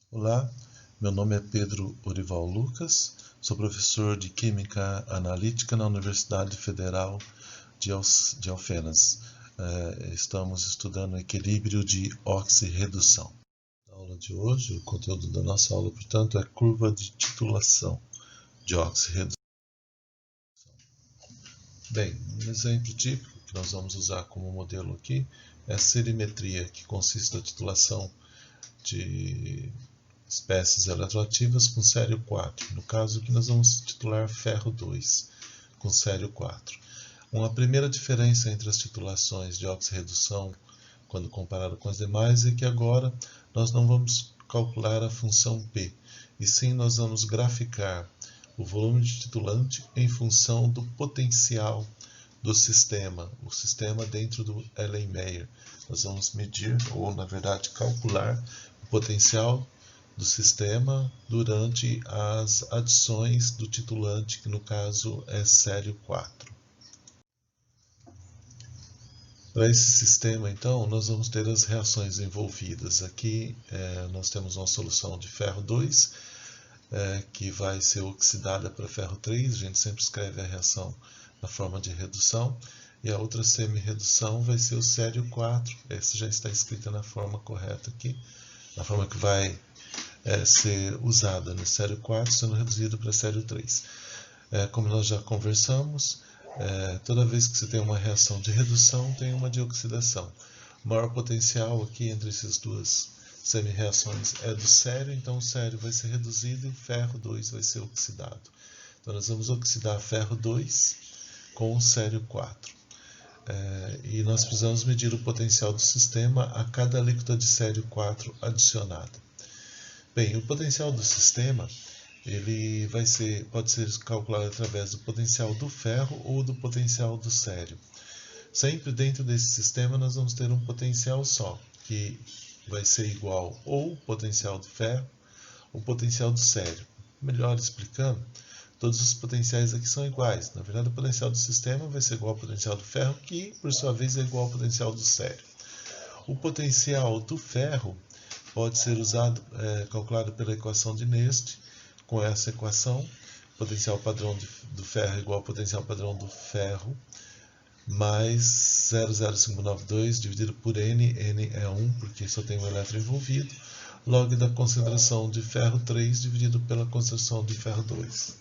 Olá, meu nome é Pedro Orival Lucas, sou professor de Química Analítica na Universidade Federal de Alfenas. Estamos estudando o equilíbrio de oxirredução. Na aula de hoje, o conteúdo da nossa aula, portanto, é curva de titulação de oxirredução. Bem, um exemplo típico que nós vamos usar como modelo aqui é a serimetria, que consiste na titulação de espécies eletroativas com sério 4. No caso aqui nós vamos titular ferro 2 com sério 4. Uma primeira diferença entre as titulações de oxirredução quando comparado com as demais é que agora nós não vamos calcular a função P, e sim nós vamos graficar o volume de titulante em função do potencial do sistema, o sistema dentro do Erlenmeyer. Nós vamos medir, ou na verdade calcular, o potencial do sistema durante as adições do titulante, que no caso é sério 4. Para esse sistema, então, nós vamos ter as reações envolvidas. Aqui nós temos uma solução de ferro 2, que vai ser oxidada para ferro 3. A gente sempre escreve a reação na forma de redução. E a outra semi-redução vai ser o sério 4. Essa já está escrita na forma correta aqui, na forma que vai ser usada no sério 4, sendo reduzido para sério 3. Como nós já conversamos, toda vez que você tem uma reação de redução, tem uma de oxidação. O maior potencial aqui entre essas duas semi-reações é do sério, então o sério vai ser reduzido e o ferro 2 vai ser oxidado. Então nós vamos oxidar ferro 2 com o sério 4. E nós precisamos medir o potencial do sistema a cada alíquota de sério 4 adicionada. Bem, o potencial do sistema ele pode ser calculado através do potencial do ferro ou do potencial do sério. Sempre dentro desse sistema nós vamos ter um potencial só, que vai ser igual ou o potencial do ferro ou o potencial do sério. Melhor explicando, todos os potenciais aqui são iguais. Na verdade, o potencial do sistema vai ser igual ao potencial do ferro, que por sua vez é igual ao potencial do sério. O potencial do ferro pode ser calculado pela equação de Nernst. Com essa equação, o potencial padrão do ferro é igual ao potencial padrão do ferro mais 0,0592 dividido por N é 1, porque só tem um elétron envolvido, log da concentração de ferro 3 dividido pela concentração de ferro 2.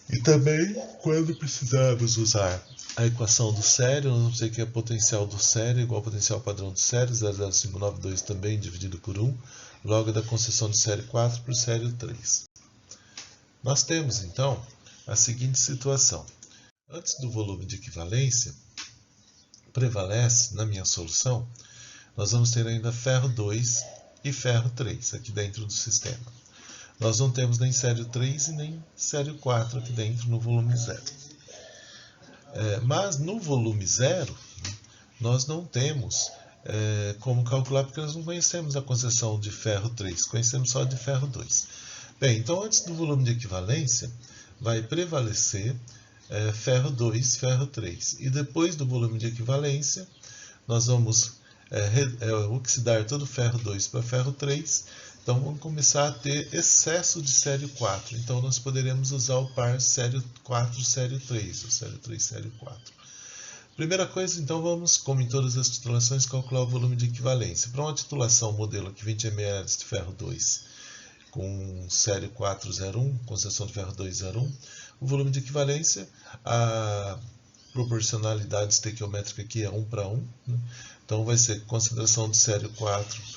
E também, quando precisarmos usar a equação do sério, nós vamos ter que a potencial do sério é igual ao potencial padrão do sério, 0,0592 também dividido por 1, log da concessão de sério 4 por sério 3. Nós temos, então, a seguinte situação. Antes do volume de equivalência, prevalece, na minha solução, nós vamos ter ainda ferro 2 e ferro 3 aqui dentro do sistema. Nós não temos nem sério 3 e nem sério 4 aqui dentro no volume 0. Mas no volume 0, nós não temos como calcular, porque nós não conhecemos a concessão de ferro 3, conhecemos só de ferro 2. Bem, então antes do volume de equivalência, vai prevalecer ferro 2, ferro 3. E depois do volume de equivalência, nós vamos oxidar todo o ferro 2 para ferro 3. Então vamos começar a ter excesso de sério 4. Então nós poderemos usar o par sério 4, sério 3, ou sério 3, sério 4. Primeira coisa, então vamos, como em todas as titulações, calcular o volume de equivalência. Para uma titulação modelo aqui 20 ml de ferro 2 com sério 401, concentração de ferro 201, o volume de equivalência, a proporcionalidade estequiométrica aqui é 1 para 1, né? Então vai ser concentração de sério 4,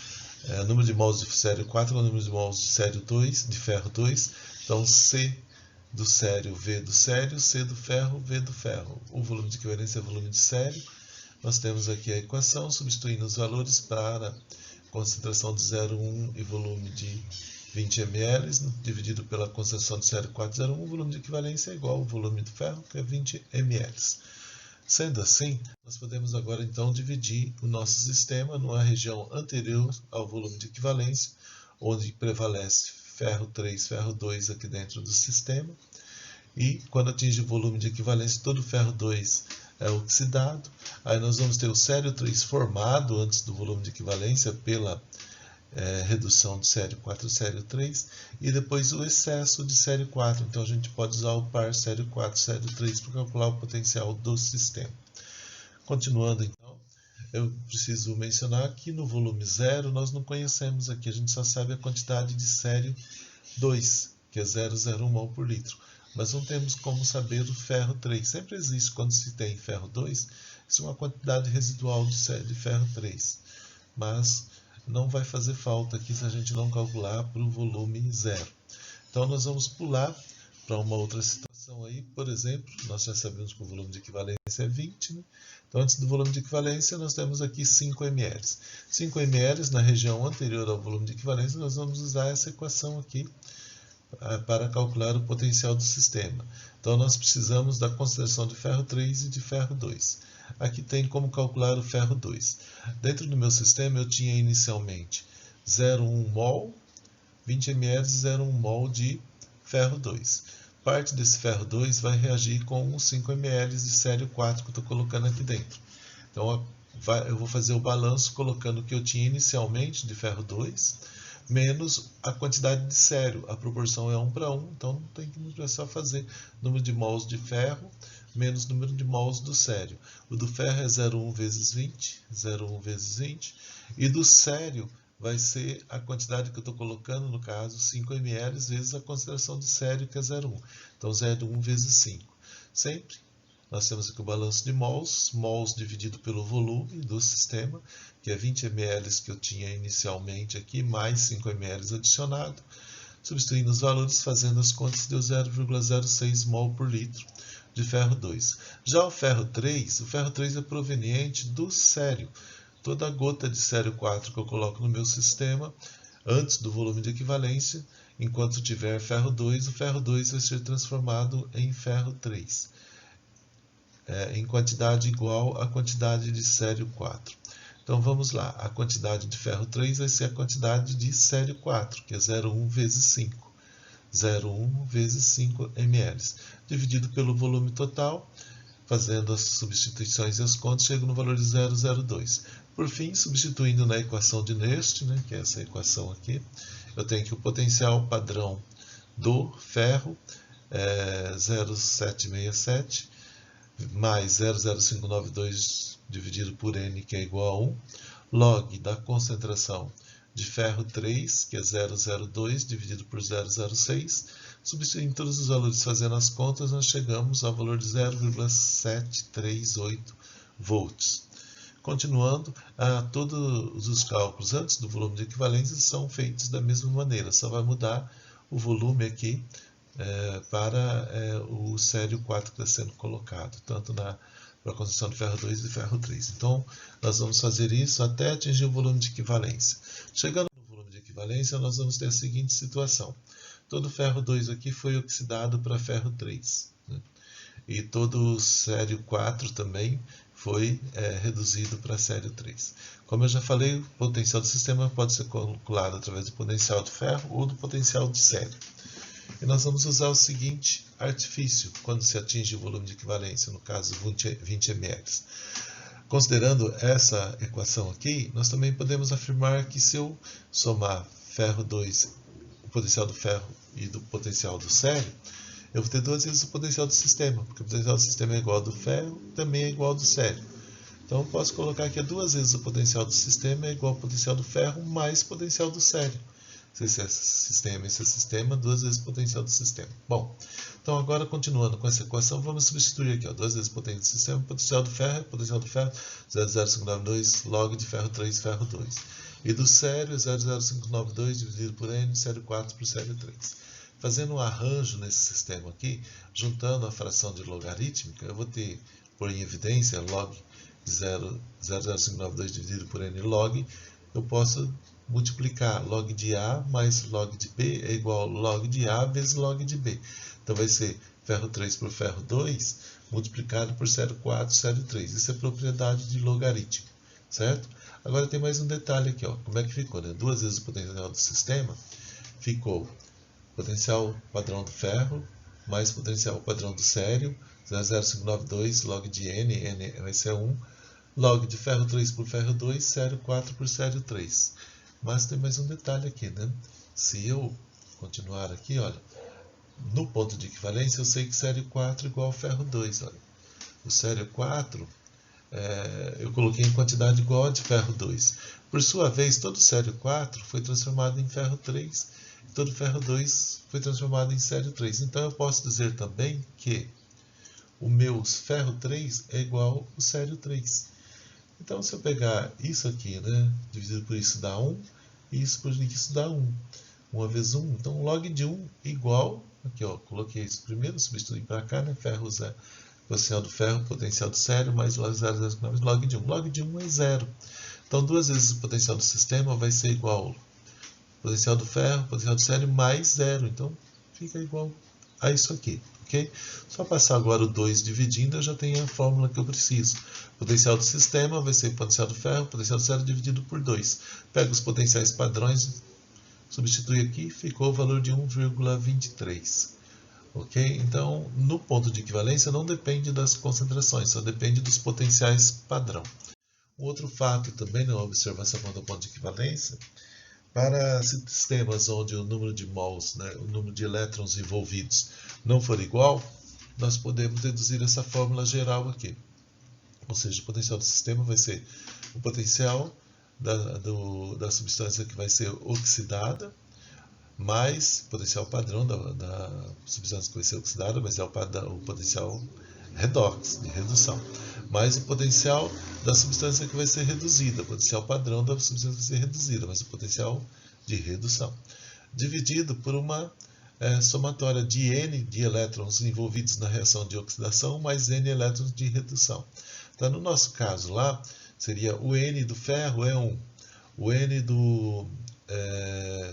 número de mols de sério 4 é o número de mols de sério 2, de ferro 2, então C do sério, V do sério, C do ferro, V do ferro. O volume de equivalência é o volume de sério. Nós temos aqui a equação, substituindo os valores para concentração de 0,1 e volume de 20 ml, dividido pela concentração de sério 401, o volume de equivalência é igual ao volume do ferro, que é 20 ml. Sendo assim, nós podemos agora então dividir o nosso sistema numa região anterior ao volume de equivalência, onde prevalece ferro 3, ferro 2 aqui dentro do sistema, e quando atinge o volume de equivalência, todo o ferro 2 é oxidado. Aí nós vamos ter o sério 3 formado antes do volume de equivalência pela redução de série 4 e série 3, e depois o excesso de série 4. Então a gente pode usar o par série 4 e série 3 para calcular o potencial do sistema. Continuando então, eu preciso mencionar que no volume 0 nós não conhecemos aqui, a gente só sabe a quantidade de série 2, que é 0,01 mol por litro. Mas não temos como saber o ferro 3. Sempre existe, quando se tem ferro 2, isso é uma quantidade residual de ferro 3. Mas não vai fazer falta aqui se a gente não calcular para o volume 0. Então nós vamos pular para uma outra situação aí. Por exemplo, nós já sabemos que o volume de equivalência é 20, né? Então antes do volume de equivalência nós temos aqui 5 ml. 5 ml na região anterior ao volume de equivalência, nós vamos usar essa equação aqui para calcular o potencial do sistema. Então nós precisamos da concentração de ferro 3 e de ferro 2. Aqui tem como calcular o ferro 2. Dentro do meu sistema eu tinha inicialmente 0,1 mol, 20 ml, 0,1 mol de ferro 2. Parte desse ferro 2 vai reagir com os 5 ml de série 4 que eu estou colocando aqui dentro. Então eu vou fazer o balanço colocando o que eu tinha inicialmente de ferro 2, menos a quantidade de sério. A proporção é 1 para 1, então não tem que só fazer número de mols de ferro menos número de mols do sério. O do ferro é 0,1 vezes 20, 0,1 vezes 20, e do sério vai ser a quantidade que eu estou colocando, no caso, 5 ml vezes a concentração de sério, que é 0,1. Então, 0,1 vezes 5. Sempre nós temos aqui o balanço de mols, mols dividido pelo volume do sistema, que é 20 ml que eu tinha inicialmente aqui, mais 5 ml adicionado. Substituindo os valores, fazendo as contas, deu 0,06 mol por litro de ferro 2. Já o ferro 3 é proveniente do sério. Toda gota de sério 4 que eu coloco no meu sistema, antes do volume de equivalência, enquanto tiver ferro 2, o ferro 2 vai ser transformado em ferro 3. Em quantidade igual à quantidade de sério 4. Então vamos lá, a quantidade de ferro 3 vai ser a quantidade de sério 4, que é 0,1 vezes 5. 0,1 vezes 5 ml, dividido pelo volume total, fazendo as substituições e as contas, chega no valor de 0,02. Por fim, substituindo na equação de Nernst, né, que é essa equação aqui, eu tenho que o potencial padrão do ferro é 0,767, mais 0,0592 dividido por N, que é igual a 1, log da concentração de ferro 3, que é 0,02 dividido por 0,06. Substituindo todos os valores, fazendo as contas, nós chegamos ao valor de 0,738 volts. Continuando, todos os cálculos antes do volume de equivalência são feitos da mesma maneira, só vai mudar o volume aqui para o sério 4 que está sendo colocado, tanto para a concentração de ferro 2 e ferro 3. Então, nós vamos fazer isso até atingir o volume de equivalência. Chegando no volume de equivalência, nós vamos ter a seguinte situação. Todo o ferro 2 aqui foi oxidado para ferro 3. Né? E todo o sério 4 também foi reduzido para sério 3. Como eu já falei, o potencial do sistema pode ser calculado através do potencial do ferro ou do potencial de sério. E nós vamos usar o seguinte artifício quando se atinge o volume de equivalência, no caso 20 ml. Considerando essa equação aqui, nós também podemos afirmar que se eu somar ferro 2, o potencial do ferro e do potencial do sério, eu vou ter duas vezes o potencial do sistema, porque o potencial do sistema é igual ao do ferro, também é igual ao do sério. Então eu posso colocar que duas vezes o potencial do sistema é igual ao potencial do ferro mais o potencial do sério. Se esse é sistema, duas vezes o potencial do sistema. Bom, então agora continuando com essa equação, vamos substituir aqui, duas vezes o potencial do sistema, potencial do ferro, 0,0592 log de ferro 3, ferro 2. E do sério, 0,0592 dividido por N, sério 4 por sério 3. Fazendo um arranjo nesse sistema aqui, juntando a fração de logarítmica, eu vou ter, por em evidência, log de 0,0592 dividido por N log, eu posso multiplicar log de A mais log de B é igual a log de A vezes log de B. Então vai ser ferro 3 por ferro 2 multiplicado por sério 4, sério 3. Isso é propriedade de logaritmo, certo? Agora tem mais um detalhe aqui, ó. Como é que ficou? Né? Duas vezes o potencial do sistema, ficou potencial padrão do ferro mais potencial padrão do sério, 0,0592 log de N, N vai ser 1, log de ferro 3 por ferro 2, sério 4 por sério 3. Mas tem mais um detalhe aqui, né? Se eu continuar aqui, olha, no ponto de equivalência eu sei que sério 4 é igual ao ferro 2, olha. O sério 4 eu coloquei em quantidade igual a de ferro 2. Por sua vez, todo sério 4 foi transformado em ferro 3 e todo ferro 2 foi transformado em sério 3. Então eu posso dizer também que o meu ferro 3 é igual ao sério 3. Então se eu pegar isso aqui, né, dividido por isso dá 1, e isso por isso dá 1. 1 vezes 1, então log de 1 igual, aqui ó, coloquei isso primeiro, substituí para cá, né, ferro 0. Potencial do ferro, potencial do sério, mais log 0,09, log de 1. Log de 1 é 0. Então, 2 vezes o potencial do sistema vai ser igual ao potencial do ferro, potencial do sério, mais 0. Então, fica igual a isso aqui, ok? Só passar agora o 2 dividindo, eu já tenho a fórmula que eu preciso. Potencial do sistema vai ser potencial do ferro, potencial do sério dividido por 2. Pego os potenciais padrões, substitui aqui, ficou o valor de 1,23. Ok? Então, no ponto de equivalência não depende das concentrações, só depende dos potenciais padrão. Um outro fato também na observação do ponto de equivalência, para sistemas onde o número de mols, né, o número de elétrons envolvidos não for igual, nós podemos deduzir essa fórmula geral aqui. Ou seja, o potencial do sistema vai ser o potencial da substância que vai ser oxidada, mais o potencial padrão da substância que vai ser oxidada, vai ser o potencial redox, de redução, mais o potencial da substância que vai ser reduzida, o potencial padrão da substância que vai ser reduzida, mais o potencial de redução, dividido por uma somatória de N de elétrons envolvidos na reação de oxidação, mais N elétrons de redução. Então, no nosso caso lá, seria o N do ferro é 1, o N do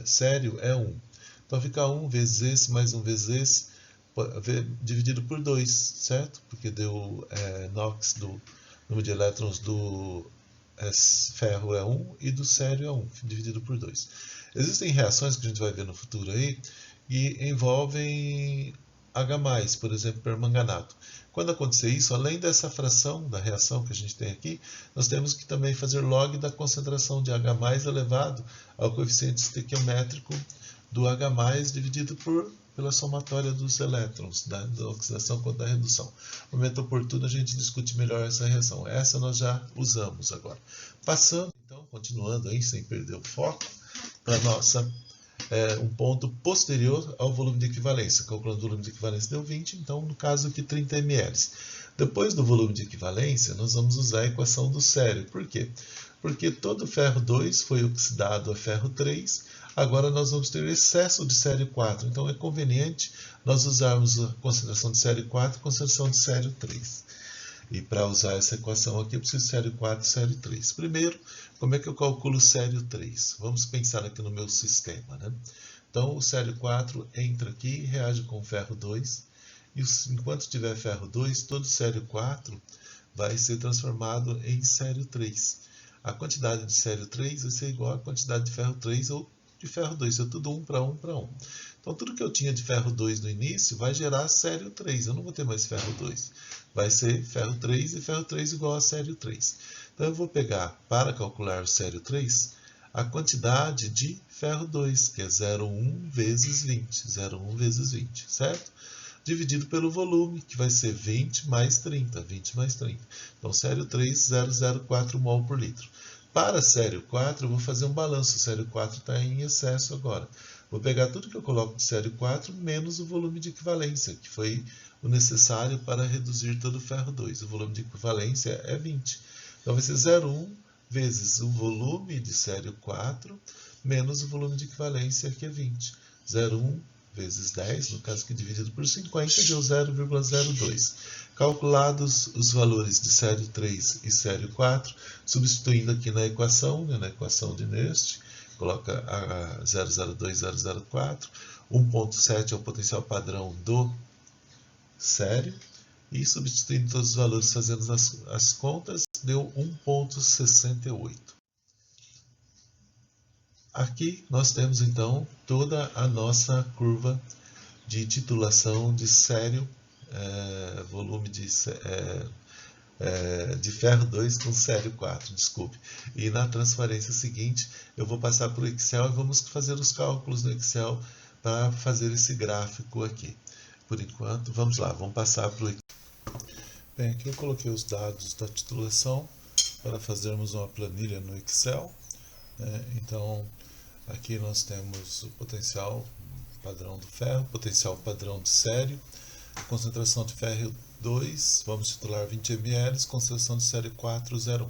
sério é 1. Então fica 1 vezes esse mais 1 vezes esse, dividido por 2, certo? Porque deu NOx do número de elétrons do ferro é 1 e do sério é 1, dividido por 2. Existem reações que a gente vai ver no futuro aí que envolvem H+, por exemplo, permanganato. Quando acontecer isso, além dessa fração da reação que a gente tem aqui, nós temos que também fazer log da concentração de H+ elevado ao coeficiente estequiométrico do H+, dividido pela somatória dos elétrons, da oxidação quanto da redução. No momento oportuno a gente discute melhor essa reação. Essa nós já usamos agora. Passando, então, continuando aí, sem perder o foco, para nossa um ponto posterior ao volume de equivalência. Calculando o volume de equivalência deu 20, então no caso aqui 30 ml. Depois do volume de equivalência, nós vamos usar a equação do sério. Por quê? Porque todo ferro 2 foi oxidado a ferro 3, agora nós vamos ter excesso de sério 4. Então é conveniente nós usarmos a concentração de sério 4 e concentração de sério 3. E para usar essa equação aqui, eu preciso de sério 4 e sério 3. Primeiro, como é que eu calculo o sério 3? Vamos pensar aqui no meu sistema, né? Então, o sério 4 entra aqui e reage com o ferro 2. E enquanto tiver ferro 2, todo sério 4 vai ser transformado em sério 3. A quantidade de sério 3 vai ser igual à quantidade de ferro 3 ou de ferro 2. É tudo 1 para 1 para 1. Então, tudo que eu tinha de ferro 2 no início vai gerar sério 3. Eu não vou ter mais ferro 2. Vai ser ferro 3 e ferro 3 igual a sério 3. Então, eu vou pegar, para calcular o sério 3, a quantidade de ferro 2, que é 0,1 vezes 20. 0,1 vezes 20, certo? Dividido pelo volume, que vai ser 20 mais 30. 20 mais 30. Então, sério 3, 0,04 mol por litro. Para sério 4, eu vou fazer um balanço. O sério 4 está em excesso agora. Vou pegar tudo que eu coloco de sério 4 menos o volume de equivalência, que foi o necessário para reduzir todo o ferro 2. O volume de equivalência é 20. Então vai ser 0,1 vezes o volume de sério 4 menos o volume de equivalência, que é 20. 0,1 vezes 10, no caso aqui dividido por 50, deu 0,02. Calculados os valores de sério 3 e sério 4, substituindo aqui na equação, né, na equação de Nernst, coloca a 002, 004, 1,7 é o potencial padrão do sério, e substituindo todos os valores, fazendo as contas, deu 1,68. Aqui nós temos então toda a nossa curva de titulação de sério, volume de de ferro 2 com sério 4, desculpe. E na transparência seguinte, eu vou passar para o Excel e vamos fazer os cálculos no Excel para fazer esse gráfico aqui. Por enquanto, vamos lá, vamos passar para o Excel. Bem, aqui eu coloquei os dados da titulação para fazermos uma planilha no Excel. Então, aqui nós temos o potencial padrão do ferro, potencial padrão de sério, concentração de ferro 2, vamos titular 20 ml, concentração de série 4,01.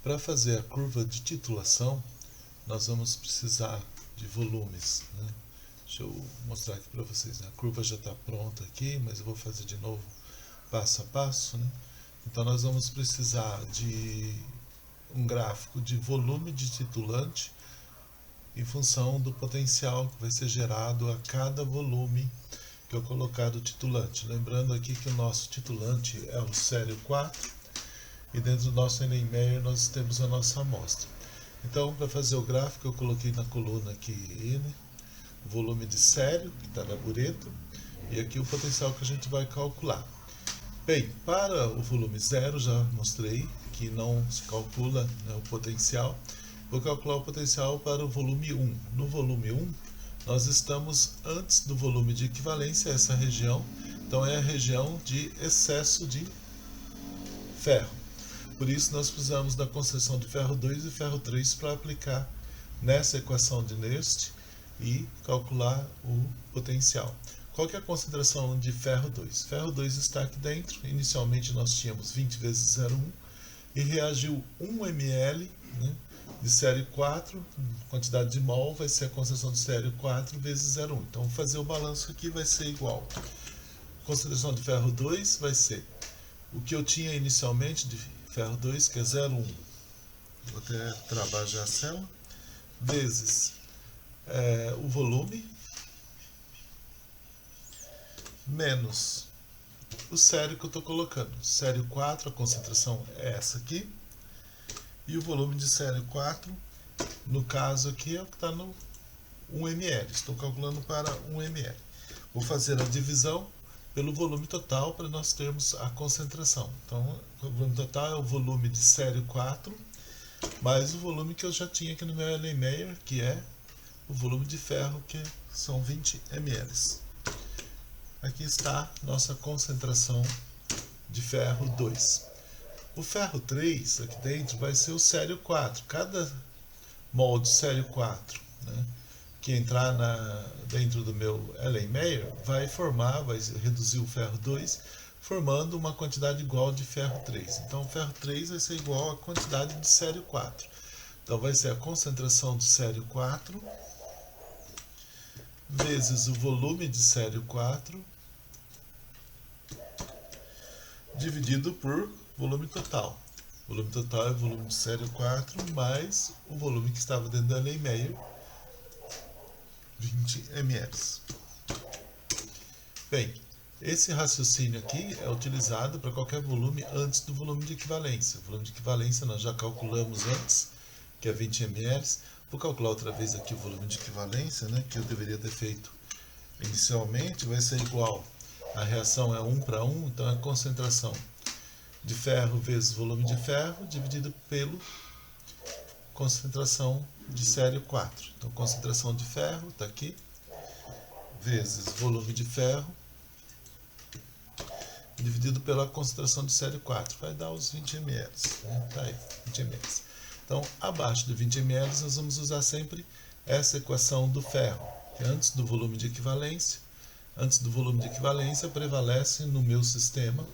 Para fazer a curva de titulação, nós vamos precisar de volumes. Deixa eu mostrar aqui para vocês. A curva já está pronta aqui, mas eu vou fazer de novo passo a passo. Então nós vamos precisar de um gráfico de volume de titulante em função do potencial que vai ser gerado a cada volume que eu colocar do titulante. Lembrando aqui que o nosso titulante é o sério 4 e dentro do nosso Erlenmeyer nós temos a nossa amostra. Então, para fazer o gráfico, eu coloquei na coluna aqui N, o volume de sério, que está na bureta, e aqui o potencial que a gente vai calcular. Bem, para o volume 0, já mostrei que não se calcula, o potencial. Vou calcular o potencial para o volume 1. No volume 1, nós estamos antes do volume de equivalência, essa região. Então é a região de excesso de ferro. Por isso nós precisamos da concentração de ferro 2 e ferro 3 para aplicar nessa equação de Nernst e calcular o potencial. Qual que é a concentração de ferro 2? Ferro 2 está aqui dentro. Inicialmente nós tínhamos 20 vezes 0,1 e reagiu 1 ml, de série 4, quantidade de mol vai ser a concentração de série 4 vezes 0,1. Então, vou fazer o balanço aqui, vai ser igual. Concentração de ferro 2 vai ser o que eu tinha inicialmente de ferro 2, que é 0,1. Vou até travar já a célula. Vezes o volume, menos o sério que eu estou colocando. Sério 4, a concentração é essa aqui. E o volume de série 4, no caso aqui, é o que está no 1 ml. Estou calculando para 1 ml. Vou fazer a divisão pelo volume total para nós termos a concentração. Então, o volume total é o volume de série 4, mais o volume que eu já tinha aqui no meu Erlenmeyer, que é o volume de ferro, que são 20 ml. Aqui está nossa concentração de ferro 2. O ferro 3 aqui dentro vai ser o sério 4. Cada mol de sério 4, que entrar dentro do meu Erlenmeyer vai reduzir o ferro 2, formando uma quantidade igual de ferro 3. Então o ferro 3 vai ser igual à quantidade de sério 4. Então vai ser a concentração de sério 4 vezes o volume de sério 4 dividido por volume total. O volume total é o volume de sério 4 mais o volume que estava dentro da Erlenmeyer, 20 ml. Bem, esse raciocínio aqui é utilizado para qualquer volume antes do volume de equivalência. O volume de equivalência nós já calculamos antes, que é 20 ml. Vou calcular outra vez aqui o volume de equivalência, que eu deveria ter feito inicialmente. Vai ser igual, a reação é 1 para 1, então é a concentração de ferro vezes volume de ferro dividido pelo concentração de sério 4. Então, concentração de ferro está aqui, vezes volume de ferro dividido pela concentração de sério 4. Vai dar os 20 ml. Tá aí, 20 ml. Então, abaixo de 20 ml, nós vamos usar sempre essa equação do ferro, que antes do volume de equivalência. Antes do volume de equivalência, prevalece no meu sistema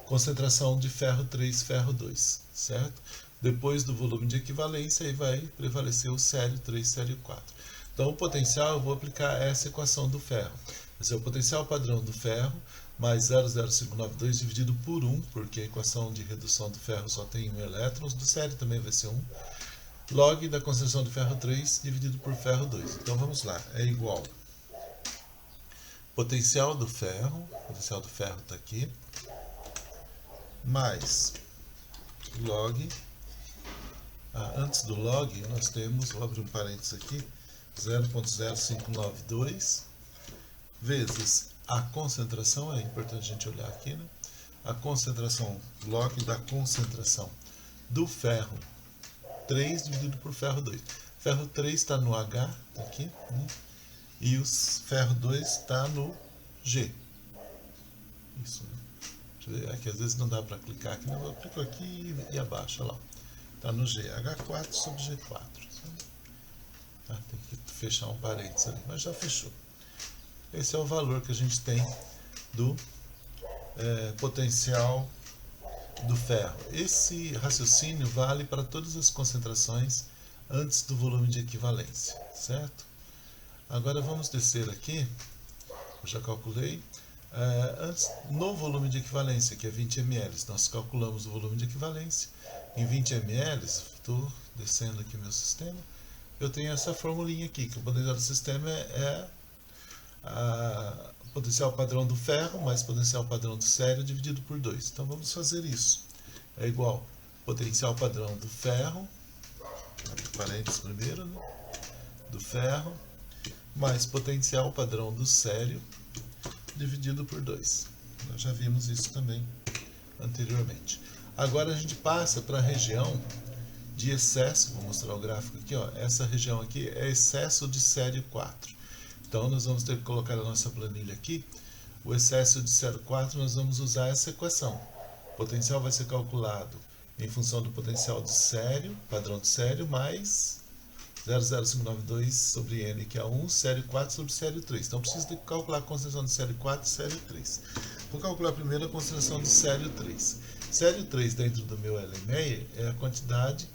concentração de ferro 3, ferro 2, certo? Depois do volume de equivalência, aí vai prevalecer o sério 3, sério 4. Então, o potencial, eu vou aplicar essa equação do ferro. Vai ser o potencial padrão do ferro mais 0,0592 dividido por 1, porque a equação de redução do ferro só tem 1 elétron, do sério também vai ser 1, log da concentração de ferro 3 dividido por ferro 2. Então, vamos lá, é igual potencial do ferro está aqui, mais log, antes do log nós temos, vou abrir um parênteses aqui, 0,0592 vezes a concentração, é importante a gente olhar aqui, a concentração, log da concentração do ferro 3 dividido por ferro 2. Ferro 3 está no H, tá aqui, né? E o ferro 2 está no G. Isso, né? Deixa eu ver, aqui às vezes não dá para clicar aqui, não, eu clico aqui e abaixo, olha lá. Está no G, H4 sobre G4. Tá? Tem que fechar um parênteses ali, mas já fechou. Esse é o valor que a gente tem do potencial do ferro. Esse raciocínio vale para todas as concentrações antes do volume de equivalência, certo? Agora vamos descer aqui, eu já calculei, antes, no volume de equivalência, que é 20 ml, nós calculamos o volume de equivalência em 20 ml, estou descendo aqui meu sistema, eu tenho essa formulinha aqui, que o potencial do sistema é o potencial padrão do ferro mais potencial padrão do sério dividido por 2. Então vamos fazer isso. É igual potencial padrão do ferro, parênteses primeiro, né? Do ferro, mais potencial padrão do sério dividido por 2. Nós já vimos isso também anteriormente. Agora a gente passa para a região de excesso, vou mostrar o gráfico aqui, ó. Essa região aqui é excesso de série 4. Então nós vamos ter que colocar a nossa planilha aqui. O excesso de série 4 nós vamos usar essa equação. O potencial vai ser calculado em função do potencial do sério, padrão do sério, mais 0,0592 sobre N, que é 1, série 4 sobre série 3. Então preciso de calcular a concentração de série 4 e série 3. Vou calcular primeiro a concentração de série 3. Série 3 dentro do meu LMEI é a quantidade,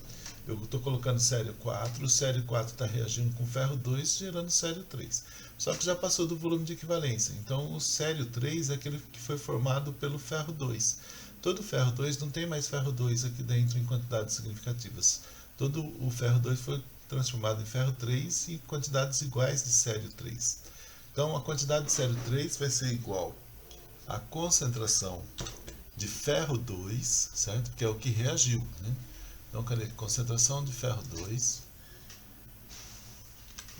eu estou colocando série 4, o série 4 está reagindo com ferro 2, gerando série 3. Só que já passou do volume de equivalência, então o série 3 é aquele que foi formado pelo ferro 2. Todo ferro 2 não tem mais ferro 2 aqui dentro em quantidades significativas. Todo o ferro 2 foi transformado em ferro 3 em quantidades iguais de série 3. Então a quantidade de série 3 vai ser igual à concentração de ferro 2, certo? Que é o que reagiu, né? Então, cadê? Concentração de ferro 2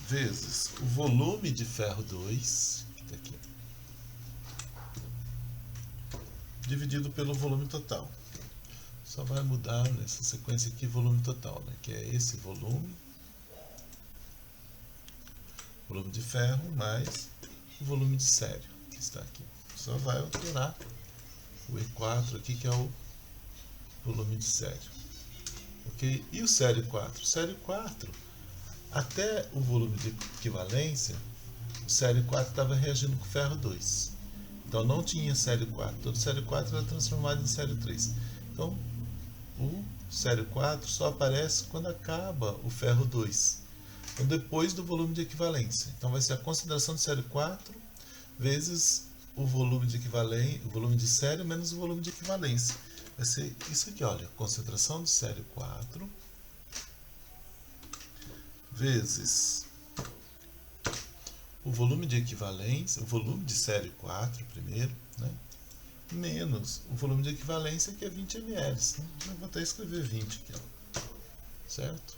vezes o volume de ferro 2, que está aqui, dividido pelo volume total. Só vai mudar nessa sequência aqui volume total, né? Que é esse volume de ferro mais o volume de sério, que está aqui. Só vai alterar o E4 aqui, que é o volume de sério. Ok? E o série 4? O série 4, até o volume de equivalência, o série 4 estava reagindo com ferro 2. Então não tinha série 4. Todo série 4 era transformado em série 3. Então o série 4 só aparece quando acaba o ferro 2. Então depois do volume de equivalência. Então vai ser a concentração de série 4 vezes o volume de equivalência, o volume de série menos o volume de equivalência. Vai ser isso aqui, olha, concentração de série 4 vezes o volume de equivalência, o volume de série 4 primeiro, né? Menos o volume de equivalência, que é 20 ml. Né? Eu vou até escrever 20 aqui, ó. Certo?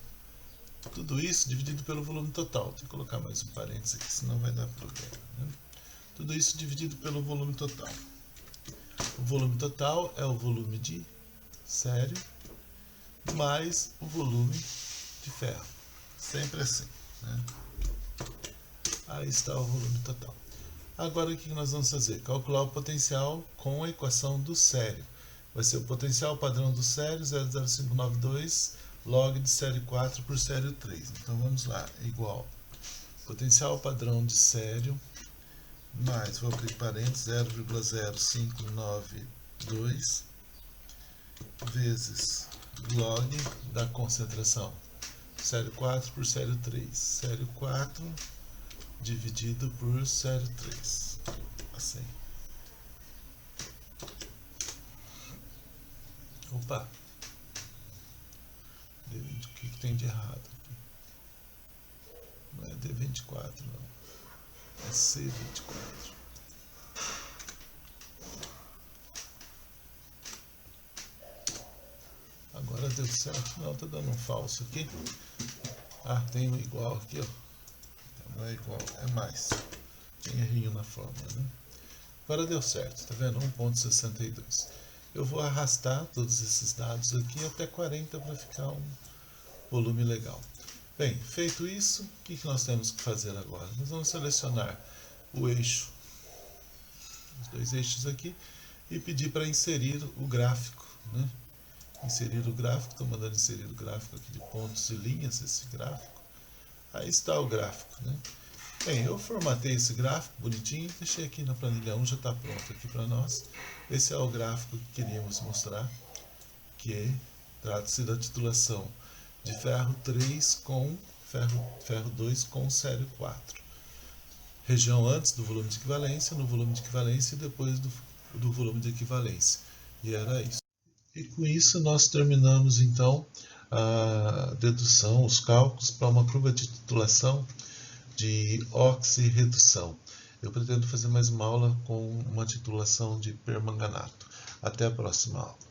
Tudo isso dividido pelo volume total. Tem que colocar mais um parênteses aqui, senão vai dar problema. Né? Tudo isso dividido pelo volume total. O volume total é o volume de sério mais o volume de ferro. Sempre assim, né? Aí está o volume total. Agora o que nós vamos fazer? Calcular o potencial com a equação do sério. Vai ser o potencial padrão do sério, 0,0592 log de série 4 por série 3. Então vamos lá, igual potencial padrão de sério mais, vou abrir parênteses, 0,0592 vezes log da concentração série 4 por série 3. Série 4 dividido por série 3. Assim. Opa! O que tem de errado aqui? Não é D24, não. É C24. Agora deu certo. Não, tá dando um falso aqui. Ah, tem um igual aqui, ó. Não é igual, é mais. Tem errinho na fórmula, né? Agora deu certo, tá vendo? 1,62. Eu vou arrastar todos esses dados aqui até 40 para ficar um volume legal. Bem, feito isso, o que nós temos que fazer agora? Nós vamos selecionar o eixo, os dois eixos aqui, e pedir para inserir o gráfico, né? Inserir o gráfico, estou mandando inserir o gráfico aqui de pontos e linhas, esse gráfico. Aí está o gráfico, né? Bem, eu formatei esse gráfico bonitinho, deixei aqui na planilha 1, já está pronto aqui para nós. Esse é o gráfico que queríamos mostrar, que trata-se da titulação de ferro 3 com ferro 2 com série 4. Região antes do volume de equivalência, no volume de equivalência e depois do volume de equivalência. E era isso. E com isso nós terminamos então a dedução, os cálculos para uma curva de titulação de oxirredução. Eu pretendo fazer mais uma aula com uma titulação de permanganato. Até a próxima aula.